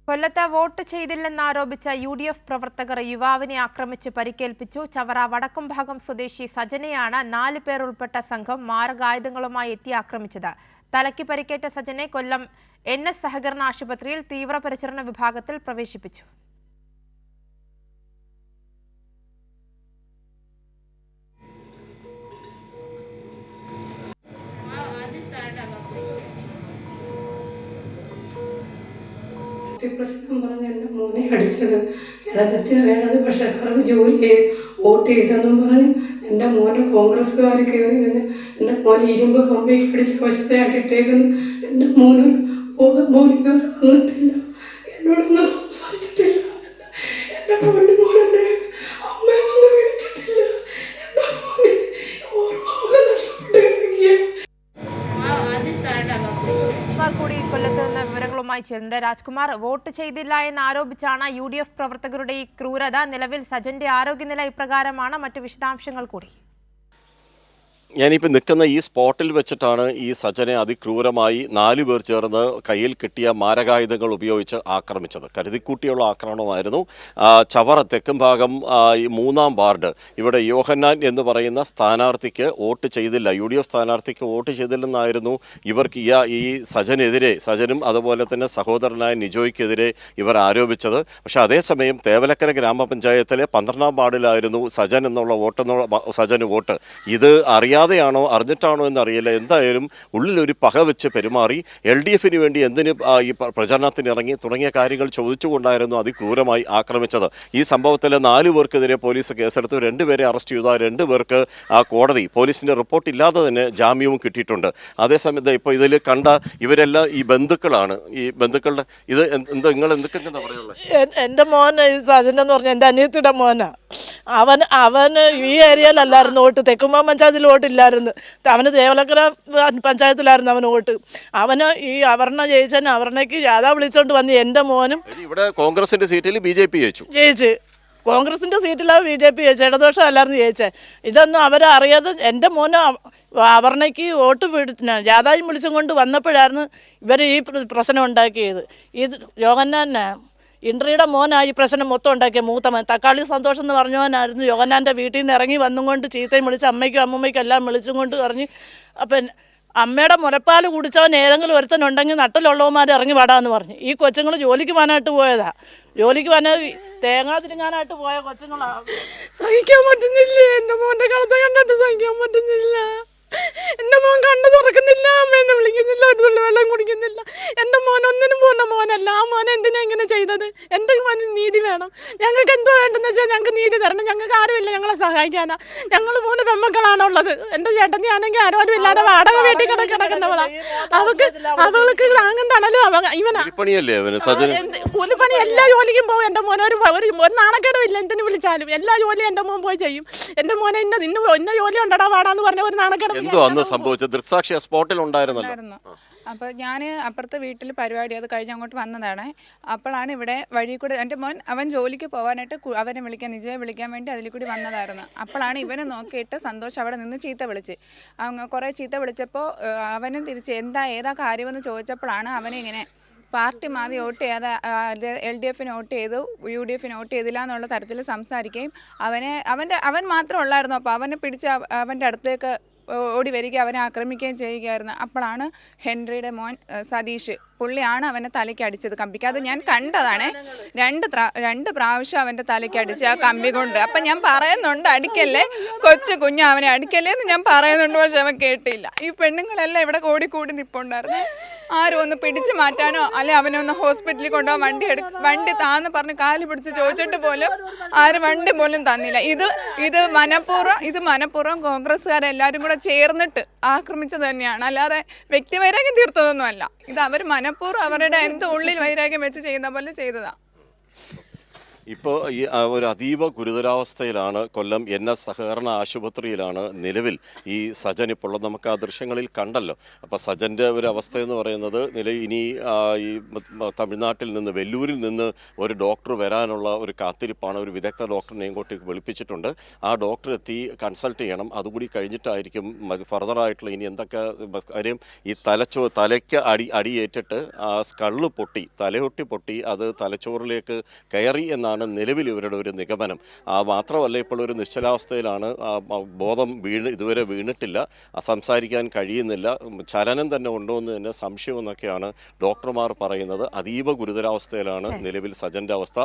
കൊല്ലത്ത് vote ചെയ്തില്ലെന്നാരോപിച്ച UDF പ്രവർത്തകർ യുവാവിനെ ആക്രമിച്ച് പരിക്കേൽപ്പിച്ചു. ചവറ വടക്കുംഭാഗം സ്വദേശി സജനെയാണ് 4 പേർ ഉൾപ്പെട്ട സംഘം മാരകായുധങ്ങളുമായി എത്തി ആക്രമിച്ചത്. തലയ്ക്ക് പരിക്കേറ്റ സജനെ കൊല്ലം NS സഹകരണ ആശുപത്രിയിൽ തീവ്രപരിചരണ വിഭാഗത്തിൽ പ്രവേശിപ്പിച്ചു. പ്രശ്നം പറഞ്ഞ് എൻ്റെ മോനെ അടിച്ചത് ഇടത് പക്ഷേ അവർക്ക് ജോലി വോട്ട് ചെയ്തെന്നും പറഞ്ഞ് എൻ്റെ മോനെ കോൺഗ്രസ്സുകാർ കയറി നിന്ന് എൻ്റെ മോനെ ഇരുമ്പ് കമ്പിക്ക് അടിച്ച് വശത്തായിട്ട് ഇട്ടേക്കുന്നു. എൻ്റെ മോനൊരു ബോധം പോലും ഇതുവരെ വന്നിട്ടില്ല, എന്നോടൊന്നും സംസാരിച്ചിട്ടില്ല. എൻ്റെ മോനെ അമ്മയൊന്നും വിളിച്ചിട്ടില്ല. എൻ്റെ മോനെ ഓർമ്മ നഷ്ടപ്പെട്ട് കിടക്കുക. കൂടി കൊല്ലത്ത് നിന്ന് വിവരങ്ങളുമായി ചേർന്നുണ്ട്. രാജ്കുമാർ, വോട്ട് ചെയ്തില്ല എന്നാരോപിച്ചാണ് UDF പ്രവർത്തകരുടെ ഈ ക്രൂരത. നിലവിൽ സജന്റെ ആരോഗ്യനില ഇപ്രകാരമാണ്. മറ്റു വിശദാംശങ്ങൾ കൂടി. ഞാനിപ്പോൾ നിൽക്കുന്ന ഈ സ്പോട്ടിൽ വെച്ചിട്ടാണ് ഈ സജനെ അതിക്രൂരമായി 4 പേർ ചേർന്ന് കയ്യിൽ കിട്ടിയ മാരകായുധങ്ങൾ ഉപയോഗിച്ച് ആക്രമിച്ചത്. കരുതിക്കൂട്ടിയുള്ള ആക്രമണമായിരുന്നു. ചവറ തെക്കും ഭാഗം ഈ 3-ാം വാർഡ് ഇവിടെ യോഹന്നാൻ എന്ന് പറയുന്ന സ്ഥാനാർത്ഥിക്ക് വോട്ട് ചെയ്തില്ല, UDF സ്ഥാനാർത്ഥിക്ക് വോട്ട് ചെയ്തില്ലെന്നായിരുന്നു ഇവർക്ക് ഈ സജനും അതുപോലെ തന്നെ സഹോദരനായ നിജോയ്ക്കെതിരെ ഇവർ ആരോപിച്ചത്. പക്ഷേ അതേസമയം തേവലക്കര ഗ്രാമപഞ്ചായത്തിലെ 12-ാം വാർഡിലായിരുന്നു സജന് വോട്ട്. ഇത് അറിയാതെയാണോ അറിഞ്ഞിട്ടാണോ എന്നറിയില്ല. എന്തായാലും ഉള്ളിലൊരു പക വെച്ച് പെരുമാറി. LDFന് വേണ്ടി എന്തിന് ഈ പ്രചരണത്തിന് ഇറങ്ങി തുടങ്ങിയ കാര്യങ്ങൾ ചോദിച്ചുകൊണ്ടായിരുന്നു അതിക്രൂരമായി ആക്രമിച്ചത്. ഈ സംഭവത്തിൽ 4 പേർക്കെതിരെ പോലീസ് കേസെടുത്തു. 2 പേരെ അറസ്റ്റ് ചെയ്തു. 2 പേർക്ക് കോടതി പോലീസിൻ്റെ റിപ്പോർട്ട് ഇല്ലാതെ തന്നെ ജാമ്യവും കിട്ടിയിട്ടുണ്ട്. അതേസമയത്ത് ഇപ്പോൾ ഇതിൽ കണ്ട ഇവരെല്ലാം ഈ ബന്ധുക്കളാണ്. ഈ ബന്ധുക്കളുടെ ഇത് നിങ്ങൾ എന്തൊക്കെ പറയുള്ളത്? എൻ്റെ മോൻ സജനെന്ന് പറഞ്ഞാൽ എൻ്റെ അനിയത്തിയുടെ മോനാണ്. അവന് ഈ ഏരിയയിലല്ലായിരുന്നു വോട്ട്. തെക്കുംഭാഗം പഞ്ചായത്തിൽ വോട്ടില്ലായിരുന്നു. അവന് തേവലക്കര പഞ്ചായത്തിലായിരുന്നു അവന് വോട്ട്. അവന് ഈ അവർണ ജയിച്ചതിന് അവർണയ്ക്ക് ജാഥ വിളിച്ചോണ്ട് വന്ന് എൻ്റെ മോനും ഇവിടെ കോൺഗ്രസിന്റെ സീറ്റിൽ BJP ജയിച്ച് കോൺഗ്രസിൻ്റെ സീറ്റിലാണ് BJP ജയിച്ചത്. ഇടതുപക്ഷം അല്ലായിരുന്നു ജയിച്ചത്. ഇതൊന്നും അവരറിയാതെ എൻ്റെ മോന് അവർണയ്ക്ക് വോട്ട് ജാഥായും വിളിച്ചും കൊണ്ട് വന്നപ്പോഴായിരുന്നു ഇവർ ഈ പ്രശ്നം ഉണ്ടാക്കിയത്. ഇത് യോഹന്നാൻ ഇൻട്രിയുടെ മോനായി ഈ പ്രശ്നം മൊത്തം ഉണ്ടാക്കിയ മൂത്തമ്മൻ തക്കാളി സന്തോഷം എന്ന് പറഞ്ഞവനായിരുന്നു. യോഹന്നാൻ്റെ വീട്ടിൽ നിന്ന് ഇറങ്ങി വന്നും കൊണ്ട് ചീത്തയും വിളിച്ച് അമ്മയ്ക്കും അമ്മൂമ്മയ്ക്കും എല്ലാം വിളിച്ചും കൊണ്ട് പറഞ്ഞ് അപ്പം അമ്മയുടെ മുലപ്പാൽ കുടിച്ചവൻ ഏതെങ്കിലും ഒരുത്തനുണ്ടെങ്കിൽ നട്ടിലുള്ളവന്മാർ ഇറങ്ങി വാടാന്ന് പറഞ്ഞു. ഈ കൊച്ചുങ്ങൾ ജോലിക്ക് പോകാനായിട്ട് പോയതാണ്. ജോലിക്ക് പോകാൻ തേങ്ങാ തിരിങ്ങാനായിട്ട് പോയ കൊച്ചുങ്ങളാണ്. സഹിക്കാൻ പറ്റുന്നില്ല. എൻ്റെ മോൻ്റെ കളത്തെ കണ്ടിട്ട് സഹിക്കാൻ പറ്റുന്നില്ല. എൻ്റെ മോൻ കണ്ണു തുറക്കുന്നില്ല, അമ്മയെന്ന് വിളിക്കുന്നില്ല, ഒരു തുള്ളി വെള്ളം കുടിക്കുന്നില്ല. എൻ്റെ മോൻ ഒന്നിനും പോകുന്ന മോനല്ല. ആ മോനെ എന്തിനാ ഇങ്ങനെ ചെയ്തത്? എൻ്റെ മോന് നീതി വേണം. ഞങ്ങൾക്ക് എന്തോ വേണ്ടെന്ന് വെച്ചാൽ ഞങ്ങൾക്ക് നീതി തരണം. ഞങ്ങൾക്ക് ആരുമില്ല ഞങ്ങളെ സഹായിക്കാനാ. ഞങ്ങൾ 3 പെമ്മക്കളാണുള്ളത്. എൻ്റെ ചേട്ടത്തി ആണെങ്കിൽ ആരും ഇല്ലാതെ വാടക വീട്ടിൽ കിടക്കുന്നവളാ. അവൾക്ക് താങ്ങും തണലും ഇവനാ. കൂലിപ്പണി എല്ലാ ജോലിക്കും പോകും. എൻ്റെ മോനെ ഒരു നാണക്കേടും ഇല്ല. എന്തിനു വിളിച്ചാലും എല്ലാ ജോലിയും എൻ്റെ മോൻ പോയി ചെയ്യും. എൻ്റെ മോനെ ഇന്ന ജോലി ഉണ്ടടാ വാടാന്ന് പറഞ്ഞ ഒരു നാണക്കേട്. എന്തോ അന്ന് സംഭവിച്ചത് ദൃക്സാക്ഷി സ്പോട്ടിൽ ഉണ്ടായിരുന്നല്ലോ. അപ്പോൾ ഞാൻ അപ്പുറത്തെ വീട്ടിൽ പരിപാടി അത് കഴിഞ്ഞ് അങ്ങോട്ട് വന്നതാണ്. അപ്പോഴാണ് ഇവിടെ വഴി കൂടെ എൻ്റെ മോൻ അവൻ ജോലിക്ക് പോകാനായിട്ട് അവനെ വിളിക്കാൻ നിജയെ വിളിക്കാൻ വേണ്ടി അതിൽ കൂടി വന്നതായിരുന്നു. അപ്പോഴാണ് ഇവനെ നോക്കിയിട്ട് സന്തോഷം അവിടെ നിന്ന് ചീത്ത വിളിച്ച് കുറേ ചീത്ത വിളിച്ചപ്പോൾ അവനും തിരിച്ച് ഏതാ കാര്യമെന്ന് ചോദിച്ചപ്പോഴാണ് അവനെ ഇങ്ങനെ പാർട്ടി മാറി വോട്ട് ചെയ്യാതെ LDFന് വോട്ട് ചെയ്തു, UDFന് വോട്ട് ചെയ്തില്ല എന്നുള്ള തരത്തിൽ സംസാരിക്കുകയും അവൻ മാത്രം ഉള്ളായിരുന്നു. അപ്പോൾ അവനെ പിടിച്ച് അവൻ്റെ അടുത്തേക്ക് ഓടി വരിക അവനെ ആക്രമിക്കുകയും ചെയ്യുകയായിരുന്നു. അപ്പോഴാണ് ഹെൻറിയുടെ മോൻ സതീഷ് പുള്ളിയാണ് അവൻ്റെ തലയ്ക്ക് അടിച്ചത് കമ്പിക്ക്. അത് ഞാൻ കണ്ടതാണ്. 2 പ്രാവശ്യം അവൻ്റെ തലയ്ക്ക് അടിച്ച് ആ കമ്പി കൊണ്ട്. അപ്പം ഞാൻ പറയുന്നുണ്ട് അടിക്കല്ലേ, കുഞ്ഞ് അവനെ അടിക്കല്ലേ എന്ന് ഞാൻ പറയുന്നുണ്ട്. പക്ഷെ അവൻ കേട്ടില്ല. ഈ പെണ്ണുങ്ങളെല്ലാം ഇവിടെ കൂടി നിൽപ്പുണ്ടായിരുന്നു. ആരും ഒന്ന് പിടിച്ചു മാറ്റാനോ അല്ലെ അവനെ ഒന്ന് ഹോസ്പിറ്റലിൽ കൊണ്ടുപോകാൻ വണ്ടി താന്ന് പറഞ്ഞ് കാല് പിടിച്ച് ചോദിച്ചിട്ട് പോലും ആരും വണ്ടി പോലും തന്നില്ല. ഇത് മനഃപൂർവ്വം കോൺഗ്രസ്സുകാരെല്ലാവരും കൂടെ ചേർന്നിട്ട് ആക്രമിച്ചത് തന്നെയാണ്. അല്ലാതെ വ്യക്തിവൈരാഗ്യം തീർത്തതൊന്നുമല്ല. ഇത് അവർ മനഃപൂർവ്വം അവരുടെ എന്തോ ഉള്ളിൽ വൈരാഗ്യം വെച്ച് ചെയ്യുന്ന പോലെ ചെയ്തതാണ്. ഇപ്പോൾ ഈ ഒരു അതീവ ഗുരുതരാവസ്ഥയിലാണ് കൊല്ലം NS സഹകരണ ആശുപത്രിയിലാണ് നിലവിൽ ഈ സജൻ ഇപ്പോൾ ഉള്ളത്. നമുക്ക് ആ ദൃശ്യങ്ങളിൽ കണ്ടല്ലോ. അപ്പോൾ സജൻ്റെ ഒരു അവസ്ഥ എന്ന് പറയുന്നത് ഇനി ഈ തമിഴ്നാട്ടിൽ നിന്ന് വെല്ലൂരിൽ നിന്ന് ഒരു ഡോക്ടർ വരാനുള്ള ഒരു കാത്തിരിപ്പാണ്. ഒരു വിദഗ്ധ ഡോക്ടറിനെ ഇങ്ങോട്ടേക്ക് വിളിപ്പിച്ചിട്ടുണ്ട്. ആ ഡോക്ടർ എത്തി കൺസൾട്ട് ചെയ്യണം. അതുകൂടി കഴിഞ്ഞിട്ടായിരിക്കും ഫർദറായിട്ടുള്ള ഇനി എന്തൊക്കെ കാര്യം. ഈ തലയ്ക്ക് അടിയേറ്റിട്ട് ആ സ്കള്ള് പൊട്ടി, തലയൊട്ടി പൊട്ടി, അത് തലച്ചോറിലേക്ക് കയറി എന്നാണ് നിലവിൽ ഇവരുടെ ഒരു നിഗമനം. മാത്രമല്ല ഇപ്പോൾ ഒരു നിശ്ചലാവസ്ഥയിലാണ്. ബോധം ഇതുവരെ വീണിട്ടില്ല, സംസാരിക്കാൻ കഴിയുന്നില്ല, ചലനം തന്നെ ഉണ്ടോ എന്ന് തന്നെ സംശയമെന്നൊക്കെയാണ് ഡോക്ടർമാർ പറയുന്നത്. അതീവ ഗുരുതരാവസ്ഥയിലാണ് നിലവിൽ സജൻ്റെ അവസ്ഥ.